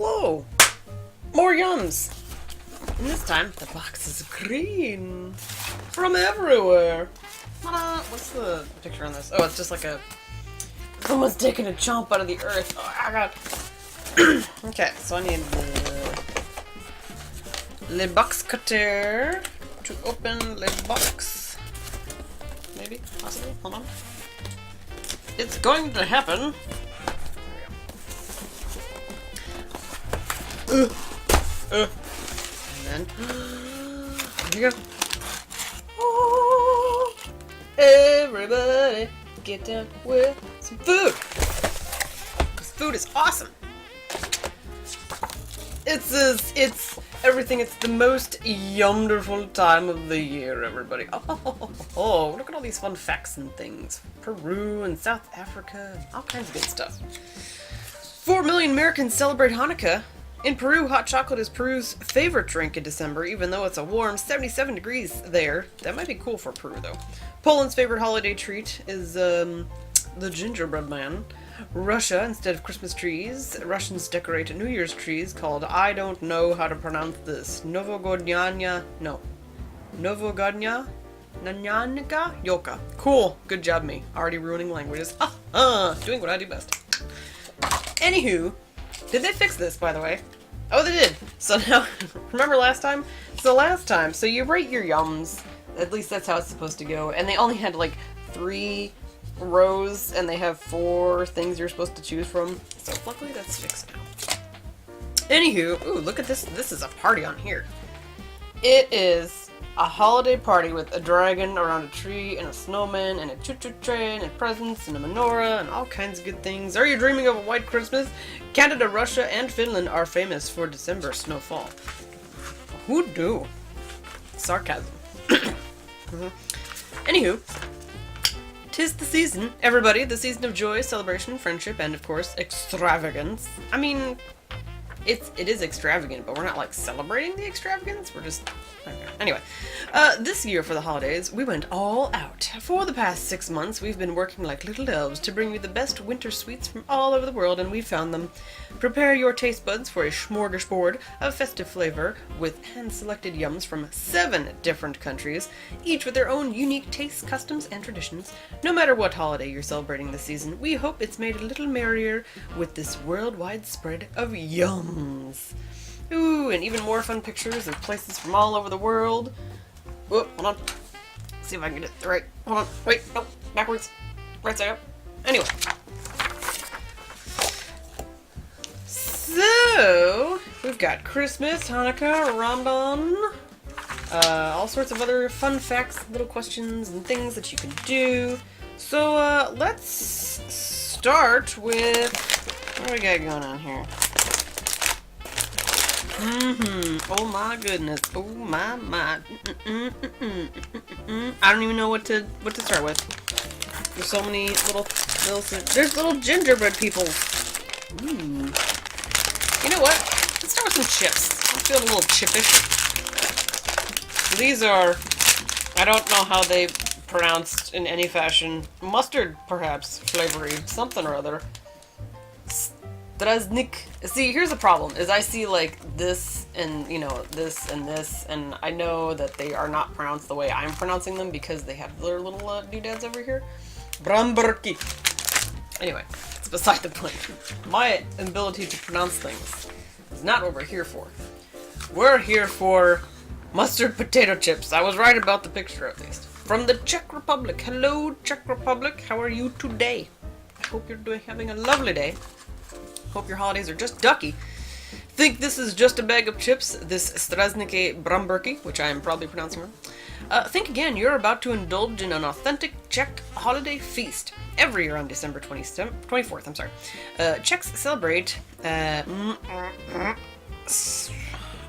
Whoa! More yums! And this time, the box is green. From everywhere. What's the picture on this? Oh, it's just like a... someone's taking a chomp out of the earth. Oh, I got... Okay, so I need the box cutter to open the box. Maybe? Possibly? Hold on. It's going to happen. There we go. And then... here you go. Oh, everybody get down with some food. Because food is awesome. It's everything. It's the most yumderful time of the year, everybody. Oh, look at all these fun facts and things. Peru and South Africa, all kinds of good stuff. 4 million Americans celebrate Hanukkah. In Peru, hot chocolate is Peru's favorite drink in December, even though it's a warm 77 degrees there. That might be cool for Peru, though. Poland's favorite holiday treat is the gingerbread man. Russia, instead of Christmas trees, Russians decorate New Year's trees called, I don't know how to pronounce this, Novogodnyanya, no, Novogodnya? Nanyanika? Yolka. Cool. Good job, me. Already ruining languages. Doing what I do best. Anywho, did they fix this, by the way? Oh, they did. So now, remember last time? So you rate your yums. At least that's how it's supposed to go. And they only had like 3 rows, and they have 4 things you're supposed to choose from. So luckily that's fixed now. Anywho, ooh, look at this. This is a party on here. It is a holiday party with a dragon around a tree and a snowman and a choo-choo train and presents and a menorah and all kinds of good things. Are you dreaming of a white Christmas? Canada, Russia, and Finland are famous for December snowfall. Who knew? Sarcasm. Anywho, 'tis the season, everybody. The season of joy, celebration, friendship, and of course, extravagance. I mean, it is extravagant, but we're not like celebrating the extravagance. We're just... Anyway, this year for the holidays, we went all out. For the past 6 months, we've been working like little elves to bring you the best winter sweets from all over the world, and we found them. Prepare your taste buds for a smorgasbord of festive flavor with hand-selected yums from 7 different countries, each with their own unique tastes, customs, and traditions. No matter what holiday you're celebrating this season, we hope it's made a little merrier with this worldwide spread of yums. Ooh, and even more fun pictures of places from all over the world. Whoop, hold on. Let's see if I can get it right. Hold on. Wait, no, backwards. Right side up. Anyway. So, we've got Christmas, Hanukkah, Ramadan, all sorts of other fun facts, little questions, and things that you can do. So, let's start with... what do we got going on here? Oh my goodness. Oh my. I don't even know what to start with. There's so many little there's little gingerbread people. Ooh. You know what? Let's start with some chips. I feel a little chippish. These are, I don't know how they pronounced in any fashion. Mustard, perhaps, flavory, something or other. Straznicke. See, here's the problem, is I see like this and, you know, this, and I know that they are not pronounced the way I'm pronouncing them because they have their little doodads over here. Bramburky. Anyway, it's beside the point. My ability to pronounce things is not what we're here for. We're here for mustard potato chips. I was right about the picture, at least. From the Czech Republic. Hello, Czech Republic. How are you today? I hope you're having a lovely day. Hope your holidays are just ducky. Think this is just a bag of chips, this Straznicke Bramburky, which I am probably pronouncing wrong. Think again, you're about to indulge in an authentic Czech holiday feast. Every year on December 24th, Czechs celebrate,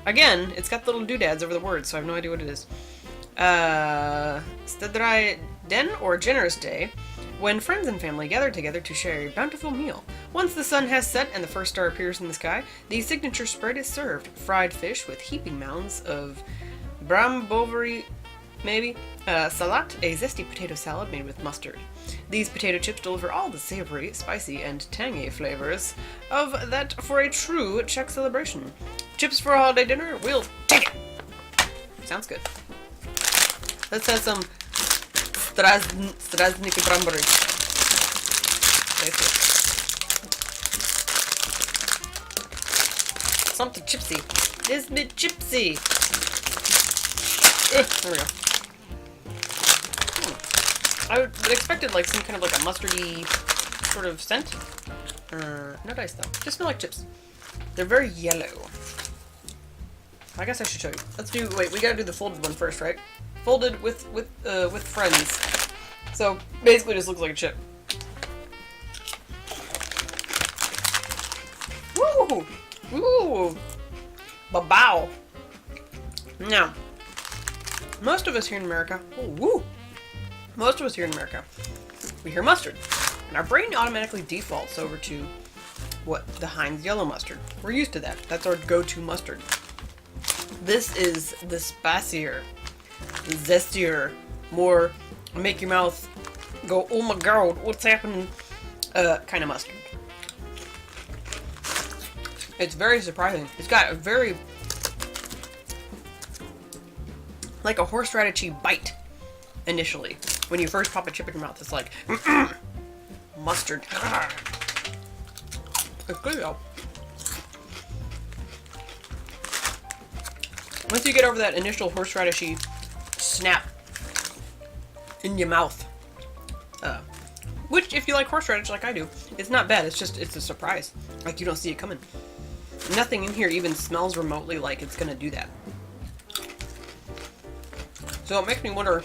again, it's got little doodads over the words, so I have no idea what it is. Stedrai Den, or Generous Day, when friends and family gather together to share a bountiful meal. Once the sun has set and the first star appears in the sky, the signature spread is served. Fried fish with heaping mounds of Brambovary maybe. Salat, a zesty potato salad made with mustard. These potato chips deliver all the savory, spicy, and tangy flavors of that for a true Czech celebration. Chips for a holiday dinner? We'll take it! Sounds good. Let's have some Straznicke Bramburky. Something chipsy. This bit chipsy. There we go. I would expected like some kind of like a mustardy sort of scent. No dice though. Just smell like chips. They're very yellow. I guess I should show you. Let's do. Wait, we gotta do the folded one first, right? Folded with friends. So basically, just looks like a chip. Woo! Woo! Ba-bow! Now, most of us here in America, oh, woo! Most of us here in America, we hear mustard, and our brain automatically defaults over to what? The Heinz yellow mustard. We're used to that. That's our go-to mustard. This is the spicier, zestier, more make your mouth go, oh my god, what's happening, kind of mustard. It's very surprising. It's got a very, like a horseradish bite initially. When you first pop a chip in your mouth, it's like, mustard. It's good though. Once you get over that initial horseradishy snap in your mouth, which if you like horseradish like I do, it's not bad. It's just, it's a surprise. Like you don't see it coming. Nothing in here even smells remotely like it's gonna do that. So it makes me wonder,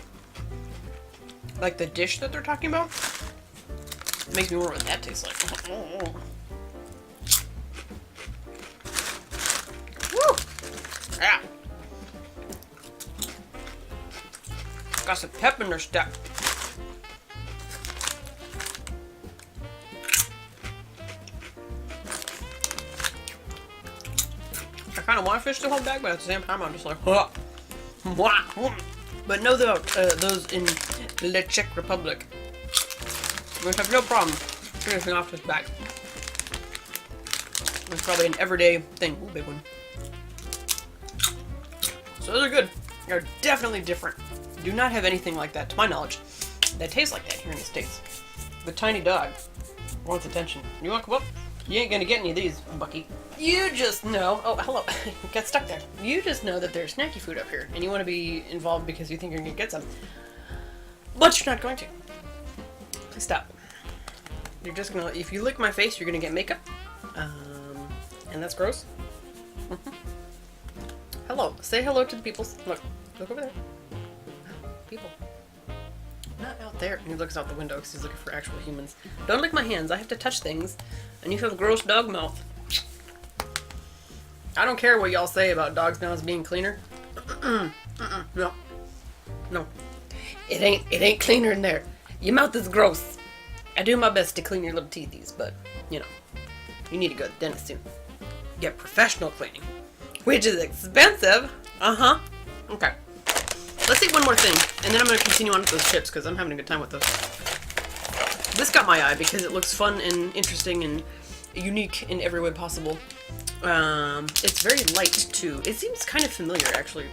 like the dish that they're talking about, makes me wonder what that tastes like. Woo! Yeah. Got some pep in their step. I kind of want to finish the whole bag, but at the same time, I'm just like, huh. But know about those in the Czech Republic, we have no problem finishing off this bag. It's probably an everyday thing. Ooh, big one. So those are good. They're definitely different. Do not have anything like that, to my knowledge, that tastes like that here in the States. The tiny dog wants attention. You want to come up? You ain't gonna get any of these, Bucky. You just know. Oh, hello. Got stuck there. You just know that there's snacky food up here, and you want to be involved because you think you're gonna get some. But you're not going to. Please stop. You're just gonna. If you lick my face, you're gonna get makeup. And that's gross. Hello. Say hello to the people. Look over there. People. Not out there. And he looks out the window because he's looking for actual humans. Don't lick my hands. I have to touch things. And you have gross dog mouth. I don't care what y'all say about dogs' mouths being cleaner. No. No. It ain't cleaner in there. Your mouth is gross. I do my best to clean your little teethies, but, you know, you need to go to the dentist soon. Get professional cleaning. Which is expensive. Uh-huh. Okay. Let's eat one more thing, and then I'm going to continue on with those chips, because I'm having a good time with those. This got my eye, because it looks fun and interesting and unique in every way possible. It's very light, too. It seems kind of familiar, actually.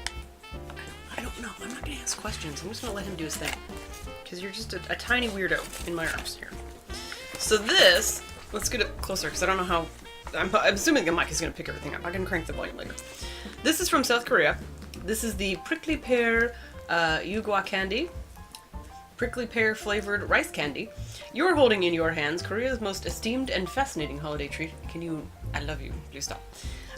I don't know. I'm not going to ask questions. I'm just going to let him do his thing. Because you're just a tiny weirdo in my arms here. So this, let's get it closer, because I don't know how... I'm assuming the mic is going to pick everything up. I can crank the volume later. This is from South Korea. This is the prickly pear Yugwa candy. Prickly pear flavored rice candy. You're holding in your hands Korea's most esteemed and fascinating holiday treat. Can you... I love you. Please stop.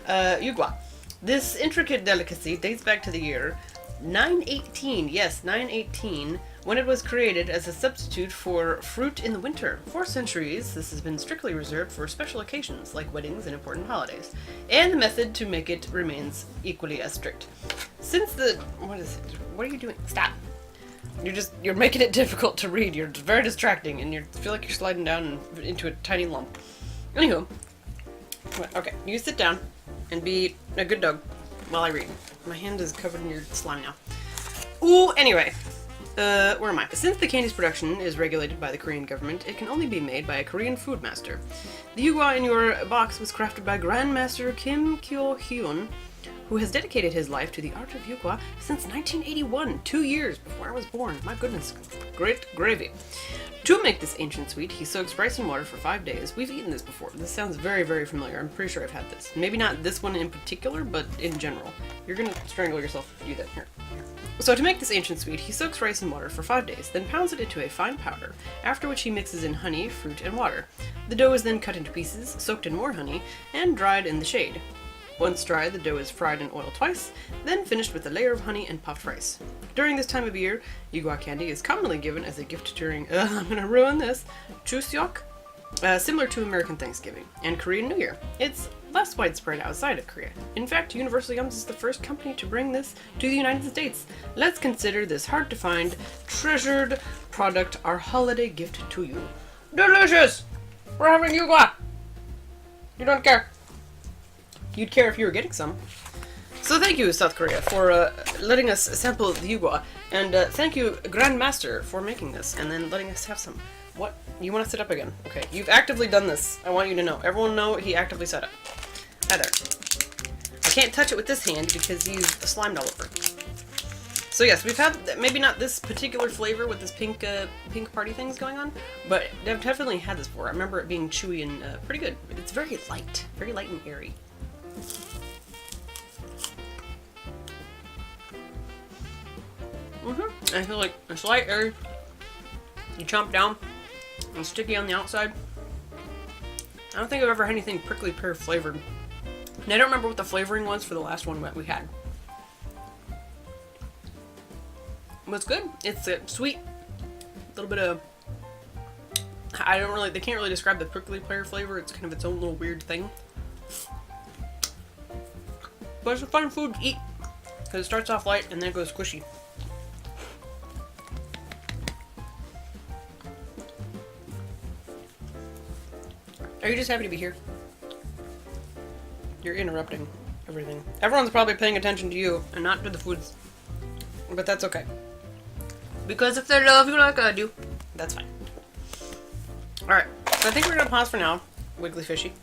Yugwa. This intricate delicacy dates back to the year 918. Yes, 918. When it was created as a substitute for fruit in the winter. For centuries, this has been strictly reserved for special occasions like weddings and important holidays. And the method to make it remains equally as strict. Since the... What is it? What are you doing? Stop. You're making it difficult to read. You're very distracting, and you feel like you're sliding down into a tiny lump. Anywho. Okay, you sit down and be a good dog while I read. My hand is covered in your slime now. Ooh, anyway. Where am I? Since the candy's production is regulated by the Korean government, it can only be made by a Korean food master. The Yugwa in your box was crafted by Grandmaster Kim Kyo-hyun, who has dedicated his life to the art of Yugwa since 1981, 2 years before I was born. My goodness, great gravy. To make this ancient sweet, he soaks rice in water for 5 days. We've eaten this before. This sounds very, very familiar. I'm pretty sure I've had this. Maybe not this one in particular, but in general. You're gonna strangle yourself if you do that. Here. So to make this ancient sweet, he soaks rice in water for 5 days, then pounds it into a fine powder, after which he mixes in honey, fruit, and water. The dough is then cut into pieces, soaked in more honey, and dried in the shade. Once dry, the dough is fried in oil twice, then finished with a layer of honey and puffed rice. During this time of year, Yugwa candy is commonly given as a gift during, I'm gonna ruin this, Chuseok, similar to American Thanksgiving, and Korean New Year. It's less widespread outside of Korea. In fact, Universal Yums is the first company to bring this to the United States. Let's consider this hard-to-find, treasured product our holiday gift to you. Delicious! We're having Yugwa! You don't care. You'd care if you were getting some. So thank you, South Korea, for letting us sample the Yugwa, and thank you, Grandmaster, for making this, and then letting us have some. What? You want to sit up again? Okay, you've actively done this. I want you to know. Everyone know he actively set up. Hi there. I can't touch it with this hand because you've slimed all over it. So yes, we've had, maybe not this particular flavor with this pink party things going on, but I've definitely had this before. I remember it being chewy and pretty good. It's very light and airy. I feel like a slight airy. You chomp down, and sticky on the outside. I don't think I've ever had anything prickly pear flavored. And I don't remember what the flavoring was for the last one that we had. But it's good. It's sweet. A little bit of... they can't really describe the prickly pear flavor. It's kind of its own little weird thing. But it's a fun food to eat. Because it starts off light and then it goes squishy. Are you just happy to be here? You're interrupting everything. Everyone's probably paying attention to you and not to the foods. But that's okay. Because if they love you like I do, that's fine. Alright, so I think we're going to pause for now, Wiggly Fishy.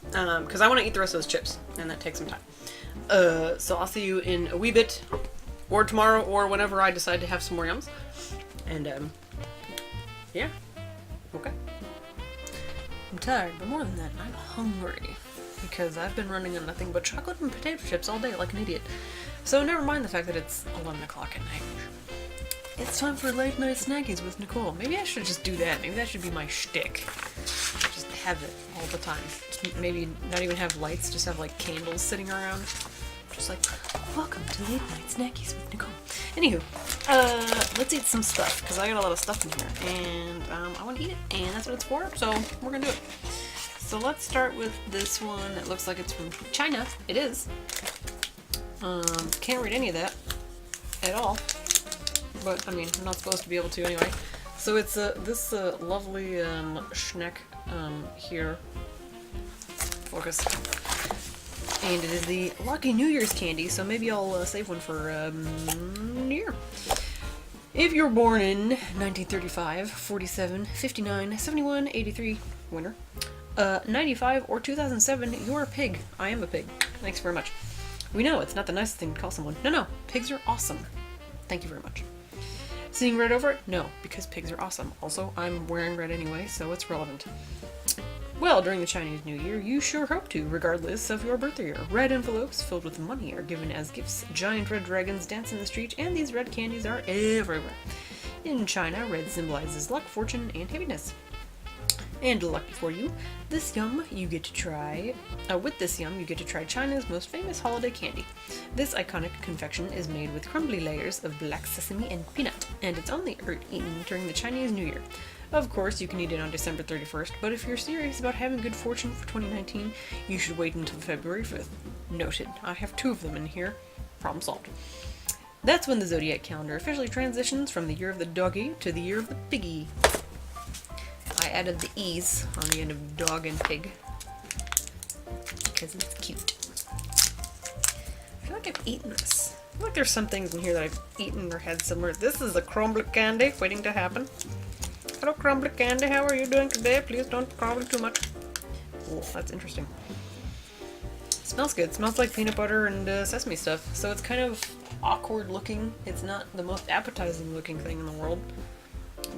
Because I want to eat the rest of those chips, and that takes some time. So I'll see you in a wee bit, or tomorrow, or whenever I decide to have some more yums. And, yeah. Okay. I'm tired, but more than that, I'm hungry. Because I've been running on nothing but chocolate and potato chips all day like an idiot. So never mind the fact that it's 11 o'clock at night. It's time for late night snackies with Nicole. Maybe I should just do that. Maybe that should be my shtick. Just have it all the time. Just maybe not even have lights, just have like candles sitting around. Just like, welcome to late night snackies with Nicole. Anywho, let's eat some stuff, because I got a lot of stuff in here, and I want to eat it, and that's what it's for, so we're gonna do it. So let's start with this one. It looks like it's from China. It is. Can't read any of that at all, but I mean, I'm not supposed to be able to anyway. So it's this lovely snack here. Focus. And it is the Lucky New Year's candy, so maybe I'll save one for New Year. If you're born in 1935, 47, 59, 71, 83, winner, 95, or 2007, you're a pig. I am a pig. Thanks very much. We know it's not the nicest thing to call someone. No, pigs are awesome. Thank you very much. Seeing red over it? No, because pigs are awesome. Also, I'm wearing red anyway, so it's relevant. Well, during the Chinese New Year, you sure hope to, regardless of your birth year. Red envelopes filled with money are given as gifts. Giant red dragons dance in the street, and these red candies are everywhere. In China, red symbolizes luck, fortune, and happiness. And lucky for you, this yum you get to try. With this yum, you get to try China's most famous holiday candy. This iconic confection is made with crumbly layers of black sesame and peanut, and it's only eaten during the Chinese New Year. Of course, you can eat it on December 31st, but if you're serious about having good fortune for 2019, you should wait until February 5th. Noted. I have 2 of them in here. Problem solved. That's when the zodiac calendar officially transitions from the year of the doggy to the year of the piggy. I added the E's on the end of dog and pig because it's cute. I feel like I've eaten this. feel like there's some things in here that I've eaten or had similar. This is a crumble candy waiting to happen. Hello, crumble candy. How are you doing today? Please don't crumble too much. Oh, that's interesting. It smells good. It smells like peanut butter and sesame stuff. So it's kind of awkward looking. It's not the most appetizing looking thing in the world.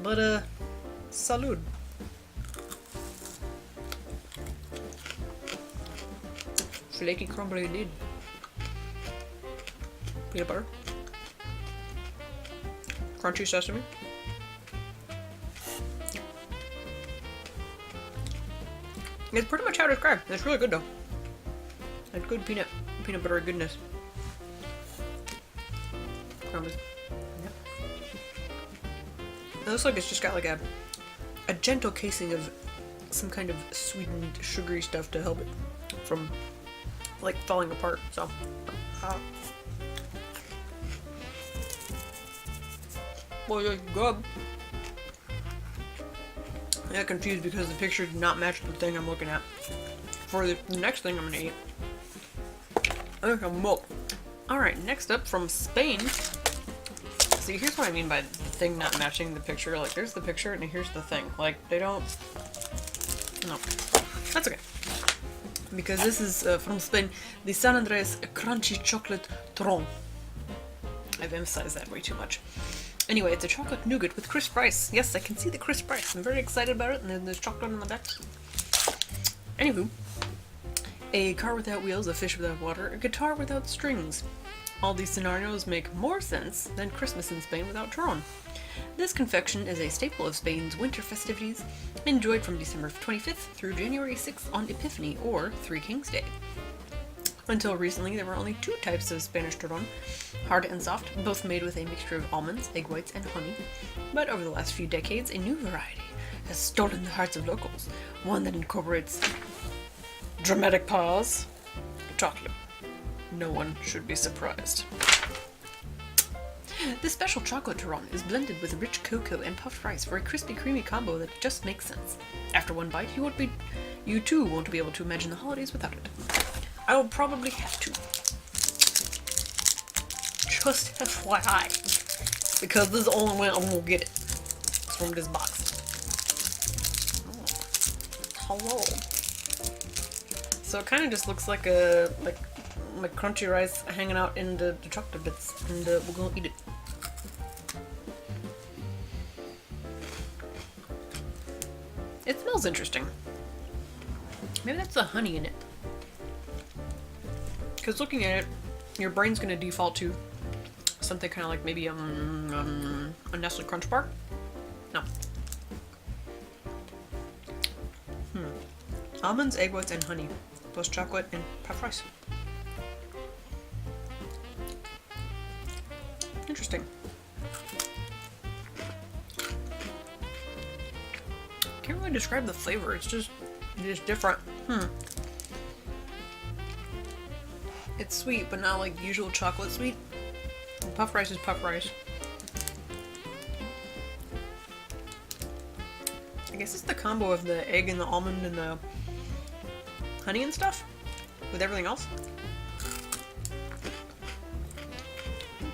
But, salud. Flaky crumble indeed. Peanut butter. Crunchy sesame. It's pretty much how to describe. It's really good though. It's good peanut buttery goodness. Crumbles. Yep. It looks like it's just got like a gentle casing of some kind of sweetened sugary stuff to help it from like falling apart. So boy, that's good. I got confused because the picture did not match the thing I'm looking at. For the next thing I'm gonna eat, I think I'm milk. Alright, next up from Spain. See, here's what I mean by the thing not matching the picture. Like, there's the picture and here's the thing. Like, they don't... No. That's okay. Because this is from Spain, the San Andreas Crunchy Chocolate Turrón. I've emphasized that way too much. Anyway, it's a chocolate nougat with crisp rice. Yes, I can see the crisp rice. I'm very excited about it, and then there's chocolate on the back. Anywho, a car without wheels, a fish without water, a guitar without strings. All these scenarios make more sense than Christmas in Spain without Turrón. This confection is a staple of Spain's winter festivities, enjoyed from December 25th through January 6th on Epiphany, or Three Kings Day. Until recently, there were only two types of Spanish Turrón, hard and soft, both made with a mixture of almonds, egg whites, and honey. But over the last few decades, a new variety has stolen the hearts of locals, one that incorporates dramatic pause, chocolate. No one should be surprised. This special chocolate Turrón is blended with rich cocoa and puffed rice for a crispy, creamy combo that just makes sense. After one bite, you too won't be able to imagine the holidays without it. I will probably have to. Just FYI. Because this is the only way I'm gonna get it. It's from this box. Oh. Hello. So it kind of just looks like a like crunchy rice hanging out in the chocolate bits, and we're gonna eat it. It smells interesting. Maybe that's the honey in it. Because looking at it, your brain's going to default to something kind of like maybe a Nestle Crunch bar. No. Almonds, egg whites, and honey, plus chocolate and puffed rice. Interesting. Can't really describe the flavor. It's just different. It's sweet, but not like usual chocolate sweet. Puffed rice is puffed rice. I guess it's the combo of the egg and the almond and the honey and stuff with everything else.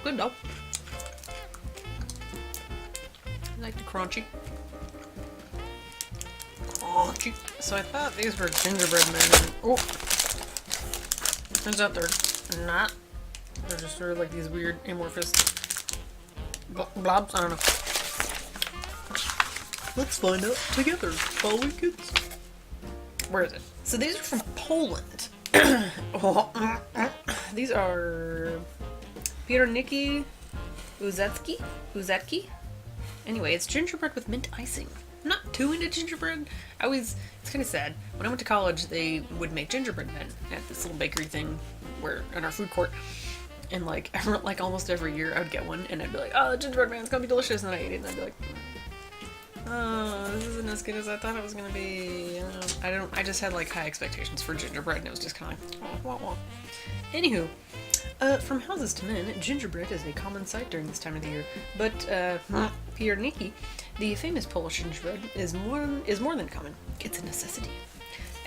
Good though. I like the crunchy. Crunchy. So I thought these were gingerbread men. Oh. Turns out they're not. They're just sort of like these weird amorphous blobs. I don't know. Let's find out together, following kids. Where is it? So these are from Poland. These are Pierniki Uszatki. Anyway, it's gingerbread with mint icing. I'm not too into gingerbread. It's kind of sad. When I went to college, they would make gingerbread men at this little bakery thing in our food court. And like almost every year I would get one and I'd be like, oh, gingerbread man, it's gonna be delicious. And then I ate it and I'd be like, oh, this isn't as good as I thought it was gonna be. I just had like high expectations for gingerbread and it was just kind of like, wah, wah, wah. Anywho, from houses to men, gingerbread is a common sight during this time of the year. But Pierniki, the famous Polish gingerbread, is more than common. It's a necessity.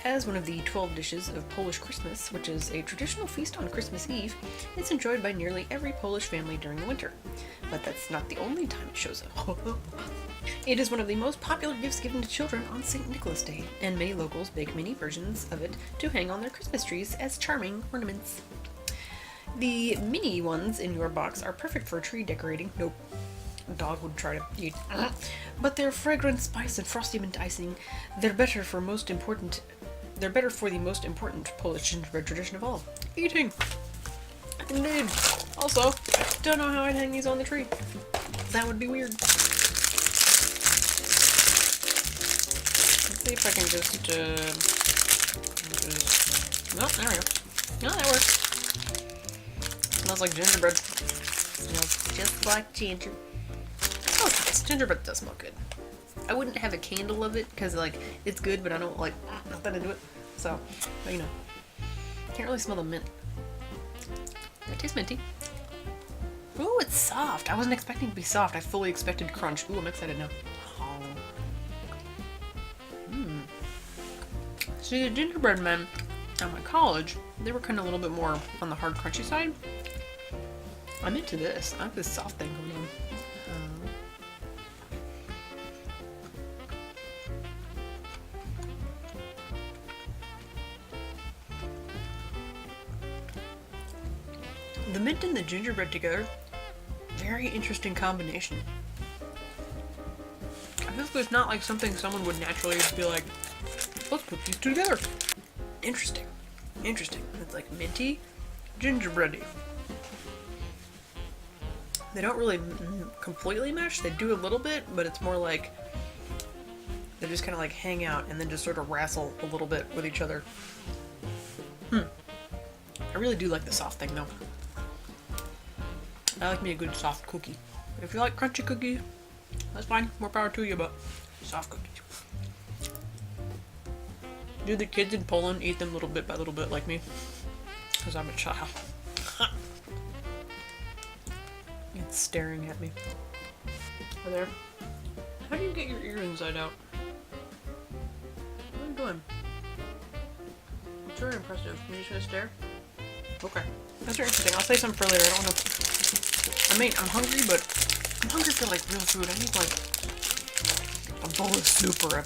As one of the 12 dishes of Polish Christmas, which is a traditional feast on Christmas Eve, it's enjoyed by nearly every Polish family during the winter. But that's not the only time it shows up. It is one of the most popular gifts given to children on St. Nicholas Day, and many locals bake mini versions of it to hang on their Christmas trees as charming ornaments. The mini ones in your box are perfect for tree decorating. Nope. A dog would try to eat. But their fragrant spice and frosty mint icing, they're better for the most important Polish gingerbread tradition of all, eating. Indeed. Also, don't know how I'd hang these on the tree. That would be weird. Let's see if I can just, oh, there we go. No, that works. Smells like gingerbread. Smells just like ginger. Oh, it's nice. Gingerbread does smell good. I wouldn't have a candle of it, because, like, it's good, but I don't, like, nothing into it. So, but, you know. Can't really smell the mint. That tastes minty. Ooh, it's soft. I wasn't expecting it to be soft. I fully expected crunch. Ooh, I'm excited now. Oh. See, the gingerbread men at my college, they were kind of a little bit more on the hard, crunchy side. I'm into this. I like this soft thing going on. The mint and the gingerbread together, very interesting combination. I feel like it's not like something someone would naturally be like, let's put these two together. Interesting. Interesting. It's like minty, gingerbready. They don't really completely mesh. They do a little bit, but it's more like they just kind of like hang out and then just sort of wrestle a little bit with each other. I really do like the soft thing though. I like me a good soft cookie. If you like crunchy cookies, that's fine. More power to you, but soft cookies. Do the kids in Poland eat them little bit by little bit like me? Because I'm a child. It's staring at me. Over there. How do you get your ear inside out? What are you doing? It's very impressive. Are you just gonna stare? Okay. That's very interesting. I'll save some for later. I don't want to. I mean, I'm hungry, but I'm hungry for like real food. I need like a bowl of soup or a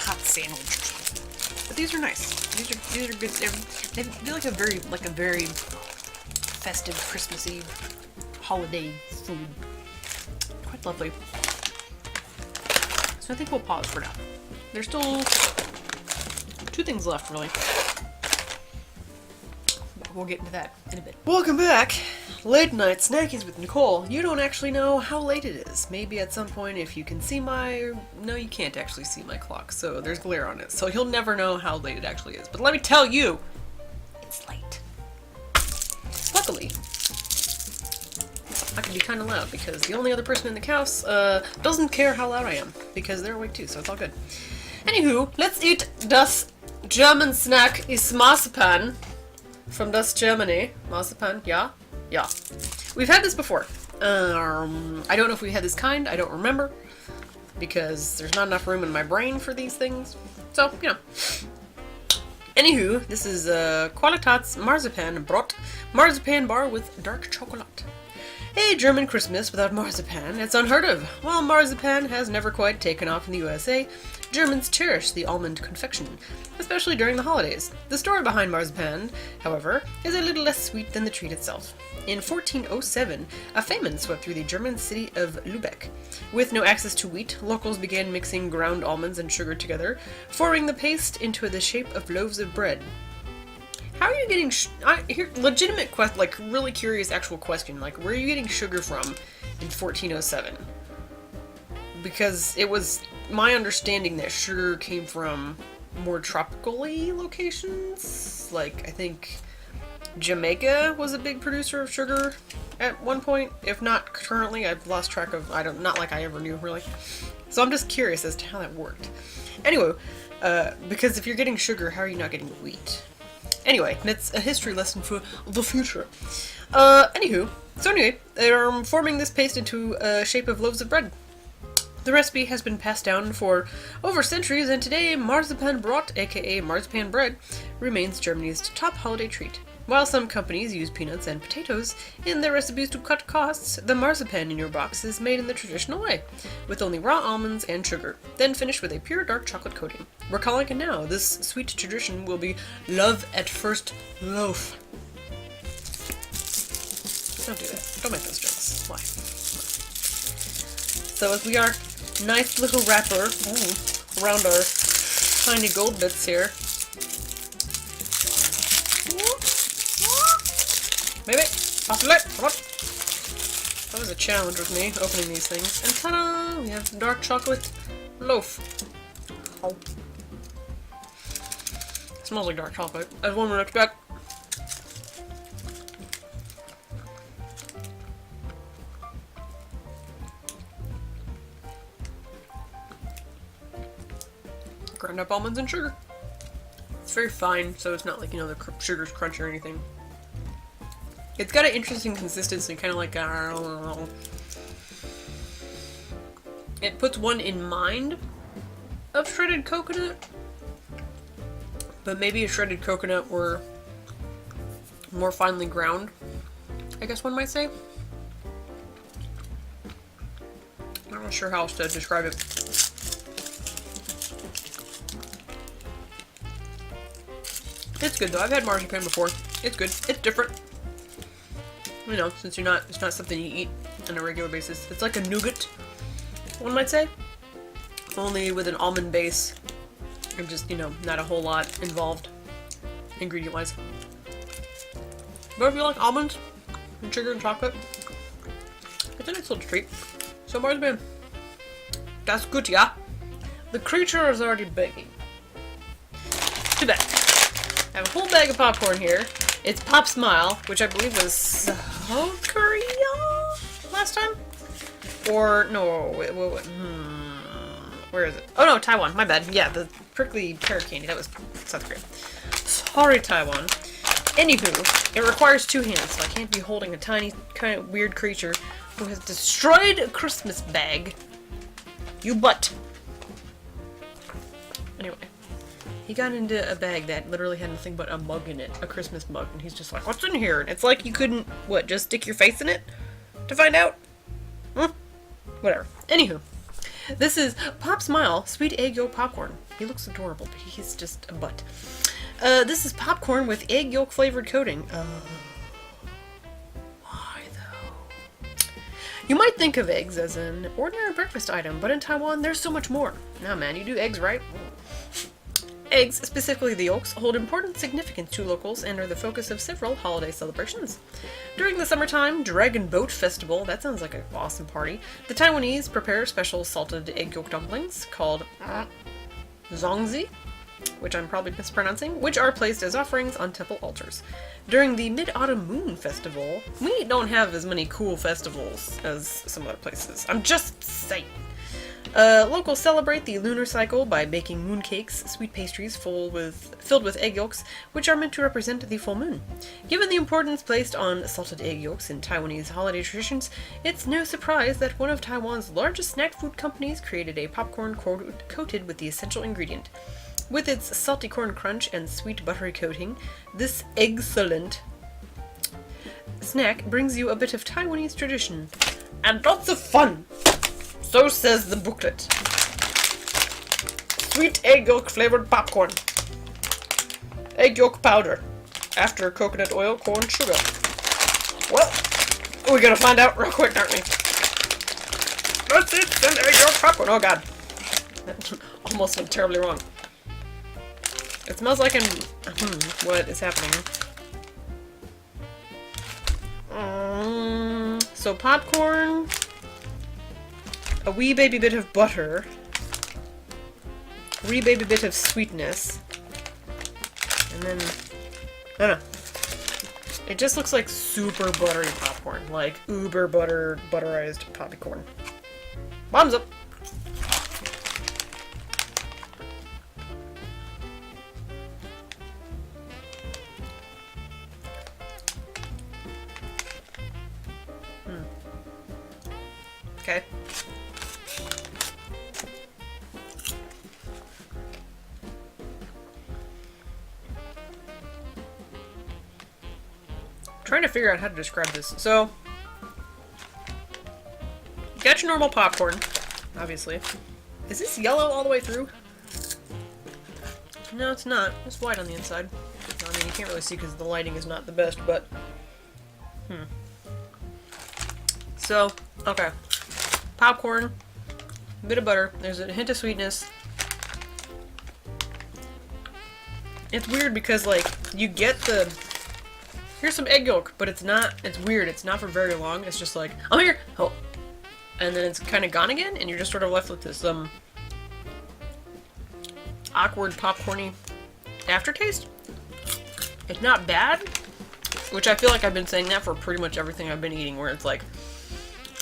hot sandwich or something. But these are nice. These are good. They feel like a very festive, Christmassy, holiday food. Quite lovely. So I think we'll pause for now. There's still 2 things left, really. But we'll get into that in a bit. Welcome back. Late night snackies with Nicole. You don't actually know how late it is. Maybe at some point if you can see my... No, you can't actually see my clock, so there's glare on it. So you'll never know how late it actually is. But let me tell you, it's late. Luckily, I can be kind of loud because the only other person in the house doesn't care how loud I am because they're awake too, so it's all good. Anywho, let's eat das German snack is Marzipan from das Germany. Marzipan, yeah? Yeah. We've had this before. I don't know if we had this kind, I don't remember, because there's not enough room in my brain for these things. So, you know. Anywho, this is Qualitats Marzipan Brot, marzipan bar with dark chocolate. A German Christmas without marzipan, it's unheard of. While marzipan has never quite taken off in the USA, Germans cherish the almond confection, especially during the holidays. The story behind marzipan, however, is a little less sweet than the treat itself. In 1407, a famine swept through the German city of Lübeck. With no access to wheat, locals began mixing ground almonds and sugar together, forming the paste into the shape of loaves of bread. How are you getting here? Legitimate question, like really curious actual question. Like, where are you getting sugar from in 1407? Because it was my understanding that sugar came from more tropical-y locations. Like, I think Jamaica was a big producer of sugar at one point. If not currently, I've lost track of. Not like I ever knew really. So I'm just curious as to how that worked. Anyway, because if you're getting sugar, how are you not getting wheat? Anyway, that's a history lesson for the future. Anyway, they're forming this paste into a shape of loaves of bread. The recipe has been passed down for over centuries, and today Marzipan Brot, aka marzipan bread, remains Germany's top holiday treat. While some companies use peanuts and potatoes in their recipes to cut costs, the marzipan in your box is made in the traditional way, with only raw almonds and sugar, then finished with a pure dark chocolate coating. We're calling it now. This sweet tradition will be love at first loaf. Don't do that. Don't make those jokes. Why? So as we are nice little wrapper around our tiny gold bits here. Maybe. Possibly. Come on. That was a challenge with me, opening these things. And ta-da! We have dark chocolate loaf. Oh. It smells like dark chocolate, as one would expect. Ground up almonds and sugar. It's very fine, so it's not like, you know, the sugar's crunchy or anything. It's got an interesting consistency, kind of like, I don't know. It puts one in mind of shredded coconut, but maybe a shredded coconut were more finely ground, I guess one might say. I'm not sure how else to describe it. It's good though. I've had marzipan before. It's good. It's different. You know, since it's not something you eat on a regular basis. It's like a nougat, one might say. Only with an almond base. And just, you know, not a whole lot involved, ingredient-wise. But if you like almonds, and sugar and chocolate, it's a nice little treat. So marzipan. That's good, yeah? The creature is already begging. Too bad. I have a whole bag of popcorn here. It's PopSmile, which I believe was South Korea last time? Or, no, where is it? Oh no, Taiwan, my bad. Yeah, the prickly pear candy, that was South Korea. Sorry, Taiwan. Anywho, it requires two hands, so I can't be holding a tiny, kind of weird creature who has destroyed a Christmas bag. You butt. Anyway. He got into a bag that literally had nothing but a mug in it, a Christmas mug, and he's just like, what's in here? And it's like you couldn't, what, just stick your face in it to find out? Whatever. Anywho, this is PopSmile Sweet Egg Yolk Popcorn. He looks adorable, but he's just a butt. This is popcorn with egg yolk flavored coating. Why though? You might think of eggs as an ordinary breakfast item, but in Taiwan, there's so much more. Nah, man, you do eggs right. Eggs, specifically the yolks, hold important significance to locals and are the focus of several holiday celebrations. During the summertime Dragon Boat Festival, that sounds like an awesome party, the Taiwanese prepare special salted egg yolk dumplings called zongzi, which I'm probably mispronouncing, which are placed as offerings on temple altars. During the Mid-Autumn Moon Festival, we don't have as many cool festivals as some other places. I'm just saying. Locals celebrate the lunar cycle by baking mooncakes, sweet pastries filled with egg yolks, which are meant to represent the full moon. Given the importance placed on salted egg yolks in Taiwanese holiday traditions, it's no surprise that one of Taiwan's largest snack food companies created a popcorn coated with the essential ingredient. With its salty corn crunch and sweet buttery coating, this excellent snack brings you a bit of Taiwanese tradition and lots of fun. So says the booklet. Sweet egg yolk flavored popcorn. Egg yolk powder. After coconut oil, corn, sugar. Well, we're gonna find out real quick, aren't we? That's it, an egg yolk popcorn. Oh god. That almost went terribly wrong. It smells like what is happening? So popcorn. A wee baby bit of butter, a wee baby bit of sweetness, and then, I don't know, it just looks like super buttery popcorn, like uber butterized popcorn. Bombs up! Okay. trying to figure out how to describe this. So, get your normal popcorn, obviously. Is this yellow all the way through? No, it's not. It's white on the inside. I mean, you can't really see because the lighting is not the best, but... So, okay. Popcorn, a bit of butter, there's a hint of sweetness. It's weird because, like, you get the... Here's some egg yolk, but it's not... It's weird. It's not for very long. It's just like, oh, here! Oh. And then it's kind of gone again, and you're just sort of left with this, awkward popcorny aftertaste. It's not bad, which I feel like I've been saying that for pretty much everything I've been eating, where it's like,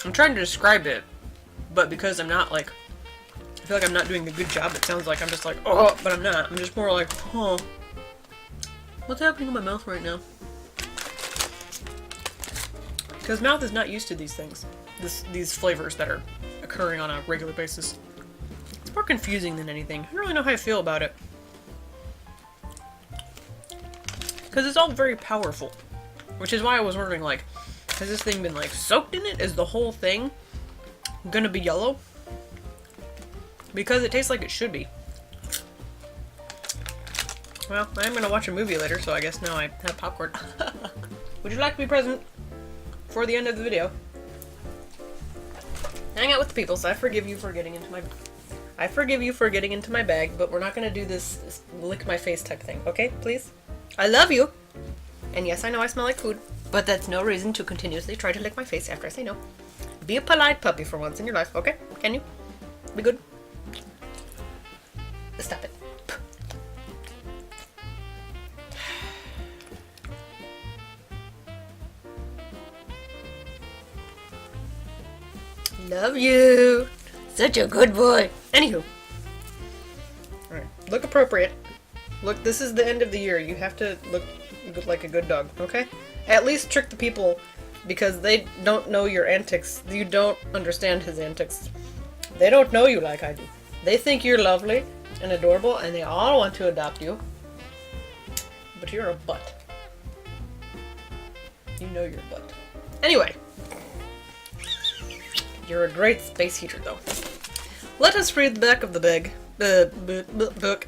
I'm trying to describe it, but because I'm not, like, I feel like I'm not doing a good job, it sounds like I'm just like, oh, but I'm not. I'm just more like, huh. What's happening in my mouth right now? Because mouth is not used to these things. These flavors that are occurring on a regular basis. It's more confusing than anything. I don't really know how I feel about it. Because it's all very powerful. Which is why I was wondering, like, has this thing been, like, soaked in it? Is the whole thing gonna be yellow? Because it tastes like it should be. Well, I'm gonna watch a movie later, so I guess now I have popcorn. Would you like to be present for the end of the video? Hang out with the people, so I forgive you for getting into my... I forgive you for getting into my bag, but we're not gonna do this lick my face type thing, okay? Please? I love you! And yes, I know I smell like food, but that's no reason to continuously try to lick my face after I say no. Be a polite puppy for once in your life, okay? Can you? Be good? Stop it. Love you! Such a good boy! Anywho. Alright. Look appropriate. Look, this is the end of the year. You have to look like a good dog, okay? At least trick the people, because they don't know your antics. You don't understand his antics. They don't know you like I do. They think you're lovely and adorable, and they all want to adopt you. But you're a butt. You know you're a butt. Anyway. You're a great space heater, though. Let us read the back of the book,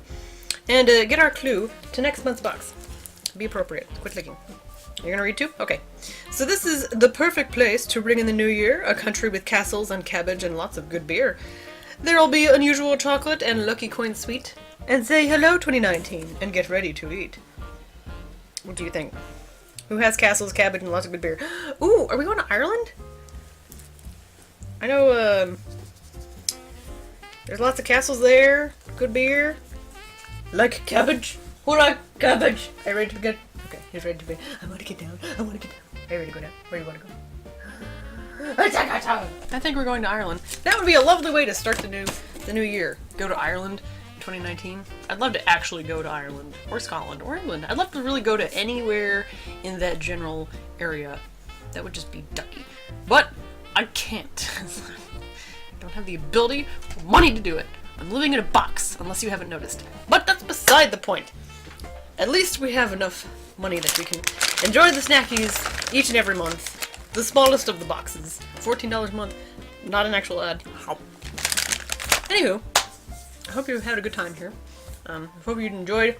and get our clue to next month's box. Be appropriate. Quit licking. You're gonna read too? Okay. So this is the perfect place to ring in the new year, a country with castles and cabbage and lots of good beer. There'll be unusual chocolate and lucky coin sweet. And say hello 2019 and get ready to eat. What do you think? Who has castles, cabbage, and lots of good beer? Ooh, are we going to Ireland? I know, there's lots of castles there, good beer. Like cabbage? Who like cabbage? Are you ready to get... Okay, he's ready to be... I want to get down, I want to get down. Are you ready to go down? Where do you want to go? I think we're going to Ireland. That would be a lovely way to start the new year. Go to Ireland in 2019. I'd love to actually go to Ireland, or Scotland, or England. I'd love to really go to anywhere in that general area. That would just be ducky. But... I can't. I don't have the ability or money to do it. I'm living in a box, unless you haven't noticed. But that's beside the point. At least we have enough money that we can enjoy the snackies each and every month. The smallest of the boxes. $14 a month. Not an actual ad. Anywho, I hope you had a good time here. I hope you enjoyed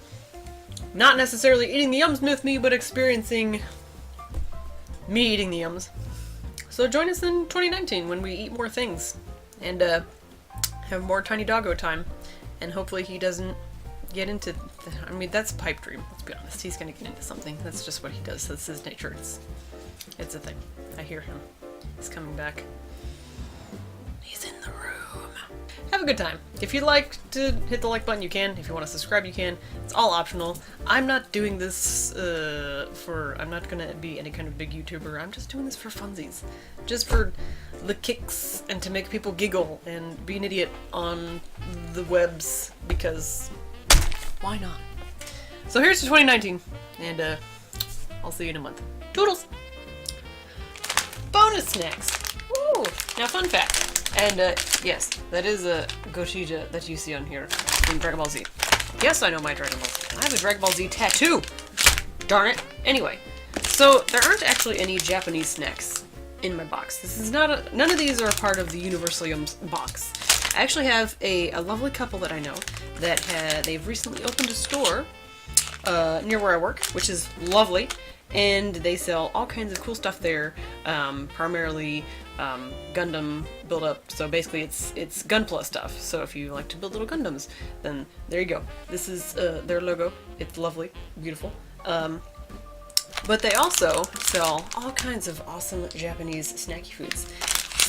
not necessarily eating the yums with me, but experiencing me eating the yums. So join us in 2019 when we eat more things and have more tiny doggo time. And hopefully he doesn't get into... I mean, that's a pipe dream, let's be honest. He's going to get into something. That's just what he does. That's his nature. It's a thing. I hear him. He's coming back. He's in the room. Have a good time. If you'd like to hit the like button, you can. If you want to subscribe, you can. It's all optional. I'm not doing this I'm not going to be any kind of big YouTuber. I'm just doing this for funsies. Just for the kicks and to make people giggle and be an idiot on the webs because why not? So here's to 2019 and I'll see you in a month. Toodles! Bonus snacks! Woo! Now fun fact. And, yes, that is a Goshija that you see on here in Dragon Ball Z. Yes, I know my Dragon Ball Z. I have a Dragon Ball Z tattoo! Darn it. Anyway, So there aren't actually any Japanese snacks in my box. This is not none of these are part of the Universalium box. I actually have a lovely couple that I know that they've recently opened a store near where I work, which is lovely, and they sell all kinds of cool stuff there, primarily Gundam build-up. So basically it's Gunpla stuff. So if you like to build little Gundams, then there you go. This is their logo. It's lovely, beautiful. But they also sell all kinds of awesome Japanese snacky foods.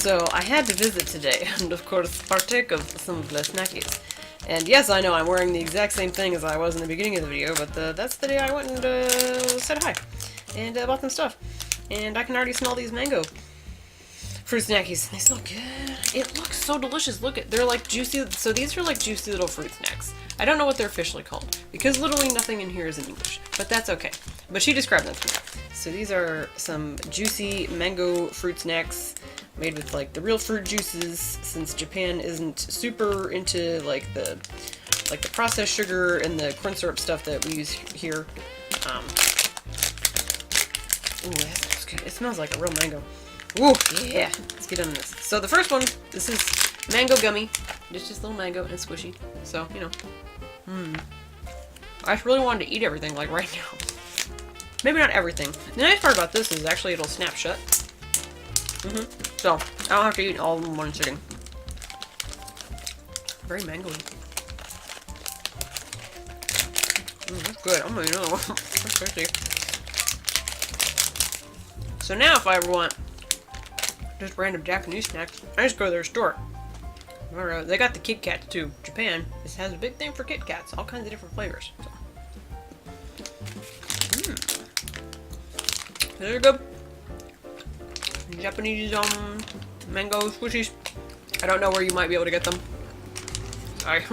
So I had to visit today and of course partake of some of the snackies. And yes, I know I'm wearing the exact same thing as I was in the beginning of the video, but that's the day I went and said hi and bought them stuff. And I can already smell these mango fruit snackies. They smell good. It looks so delicious. Look at, they're like juicy. So these are like juicy little fruit snacks. I don't know what they're officially called because literally nothing in here is in English, but that's okay. But she described them to me. So these are some juicy mango fruit snacks made with like the real fruit juices, since Japan isn't super into like the processed sugar and the corn syrup stuff that we use here. Ooh, that smells good. It smells like a real mango. Ooh, yeah. Let's get on this. So the first one, this is mango gummy. It's just a little mango and it's squishy. So, you know. I just really wanted to eat everything like right now. Maybe not everything. The nice part about this is actually it'll snap shut. So, I don't have to eat all of them in one sitting. Very mangoey. That's good. I'm gonna eat another one. That's tasty. So now if I ever want just random Japanese snacks, I just go to their store. They got the Kit Kats too. Japan has a big thing for Kit Kats. All kinds of different flavors. So. They're good. Japanese mango squishies. I don't know where you might be able to get them. Sorry.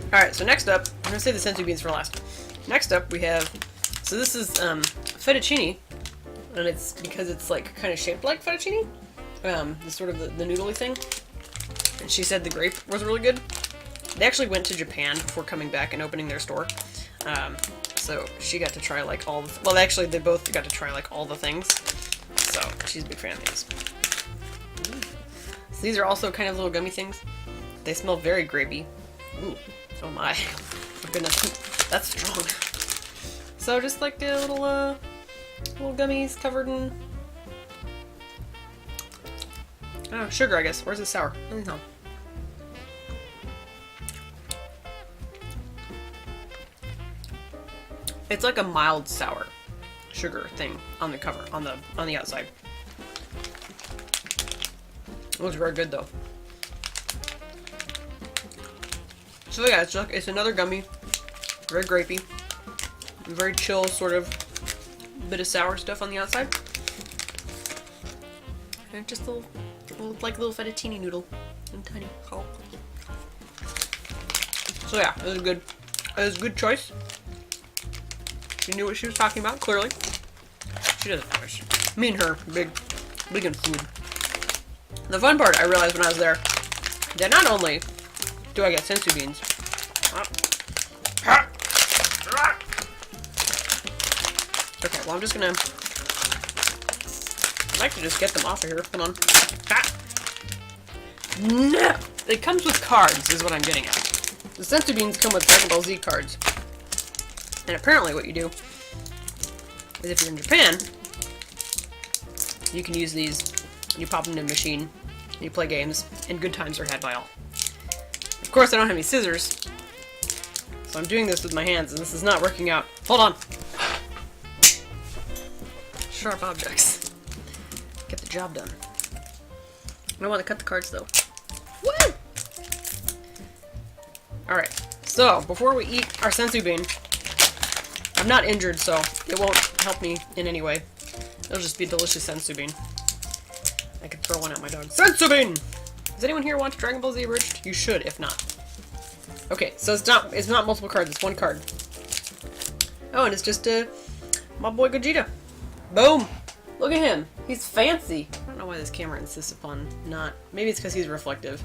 Alright, so next up, I'm gonna save the senzu beans for last. Next up we have, so this is fettuccine, and it's because it's like kind of shaped like fettuccine. The sort of the noodly thing. And she said the grape was really good. They actually went to Japan before coming back and opening their store. So she got to try like all the, well actually they both got to try like all the things. So she's a big fan of these. So these are also kind of little gummy things. They smell very grapey. Ooh, oh my. Oh goodness, that's strong. So just like a little gummies covered in sugar, I guess. Where's the sour? No. It's like a mild sour sugar thing on the cover, on the outside. It looks very good though. So yeah, it's another gummy, very grapey, very chill sort of bit of sour stuff on the outside, and just a little fettuccine noodle, and tiny. Oh. So yeah, it was a good choice. She knew what she was talking about, clearly. She doesn't know. Me and her, big in food. The fun part I realized when I was there, that not only do I get senzu beans, okay, well I'm just gonna, I'd like to just get them off of here, come on. No! It comes with cards, is what I'm getting at. The senzu beans come with Dragon Ball Z cards. And apparently what you do is if you're in Japan, you can use these, and you pop them in a machine, and you play games, and good times are had by all. Of course, I don't have any scissors, so I'm doing this with my hands, and this is not working out. Hold on! Sharp objects. Get the job done. I don't want to cut the cards, though. Woo! Alright, so, before we eat our senzu bean, I'm not injured, so it won't help me in any way. It'll just be a delicious senzu bean. I could throw one at my dog. Senzu bean! Does anyone here watch Dragon Ball Z Abridged? You should, if not. Okay, so it's not multiple cards, it's one card. Oh, and it's just my boy Gogeta. Boom! Look at him. He's fancy. I don't know why this camera insists upon not. Maybe it's because he's reflective.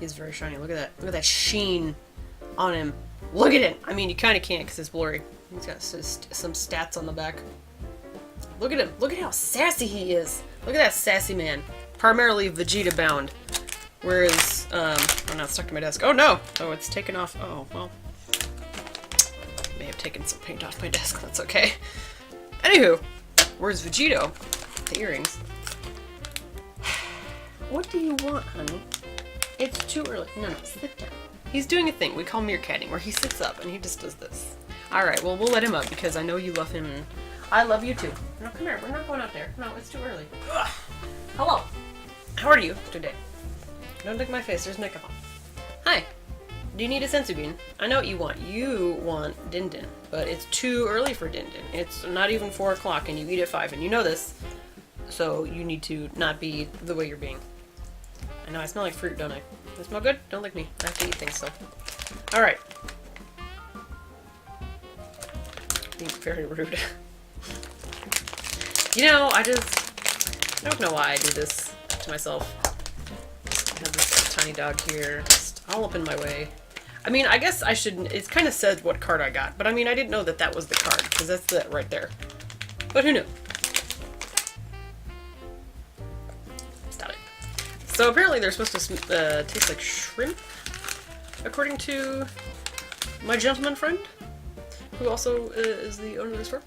He's very shiny. Look at that. Look at that sheen on him. Look at it! I mean, you kind of can't because it's blurry. He's got some stats on the back. Look at him. Look at how sassy he is. Look at that sassy man. Primarily Vegeta bound. Whereas, oh no, it's stuck to my desk. Oh no! Oh, it's taken off. Oh, well. May have taken some paint off my desk. That's okay. Anywho, where's Vegito? The earrings. What do you want, honey? It's too early. No, sit down. He's doing a thing we call meerkatting, where he sits up and he just does this. Alright, well, we'll let him up because I know you love him and I love you too. No, come here. We're not going out there. No, it's too early. Ugh. Hello. How are you today? Don't lick my face. There's makeup on. Hi. Do you need a senzu bean? I know what you want. You want din din, but it's too early for din din. It's not even 4 o'clock and you eat at 5 and you know this. So you need to not be the way you're being. I know I smell like fruit, don't I? I smell good? Don't lick me. I have to eat things still. Alright. Being very rude. You know, I don't know why I do this to myself. I have this tiny dog here, just all up in my way. I mean, I guess I shouldn't, it kind of says what card I got, but I mean, I didn't know that that was the card, because that's it right there. But who knew? Stop it. So apparently they're supposed to taste like shrimp, according to my gentleman friend, who also is the owner of the store.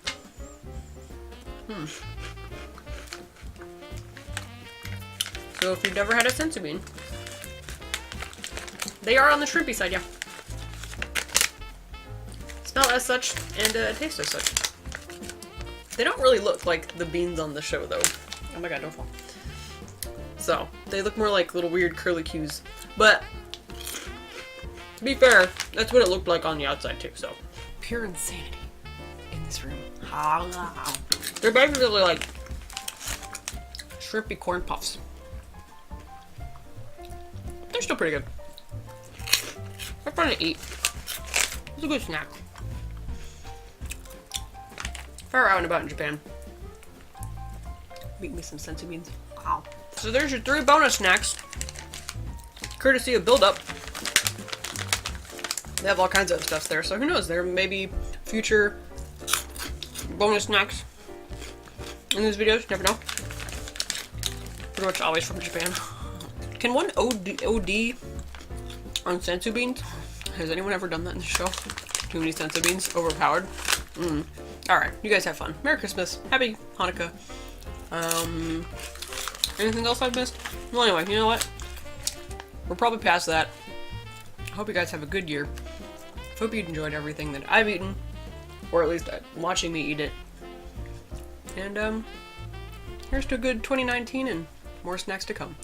So if you've never had a senzu bean, they are on the shrimpy side, yeah. Smell as such, and taste as such. They don't really look like the beans on the show, though. Oh my god, don't fall. So, they look more like little weird curlicues. But, to be fair, that's what it looked like on the outside, too, so. Pure insanity in this room. They're basically like shrimpy corn puffs. They're still pretty good. They're fun to eat. It's a good snack. If I were out and about in Japan, make me some senzu beans. Wow. So there's your 3 bonus snacks, courtesy of Build Up. They have all kinds of stuff there, so who knows? There may be future bonus snacks in these videos. Never know. Pretty much always from Japan. Can one OD on senzu beans? Has anyone ever done that in the show? Too many senzu beans? Overpowered? Alright, you guys have fun. Merry Christmas. Happy Hanukkah. Anything else I've missed? Well, anyway, you know what? We're probably past that. I hope you guys have a good year. Hope you enjoyed everything that I've eaten. Or at least watching me eat it. And, here's to a good 2019 and more snacks to come.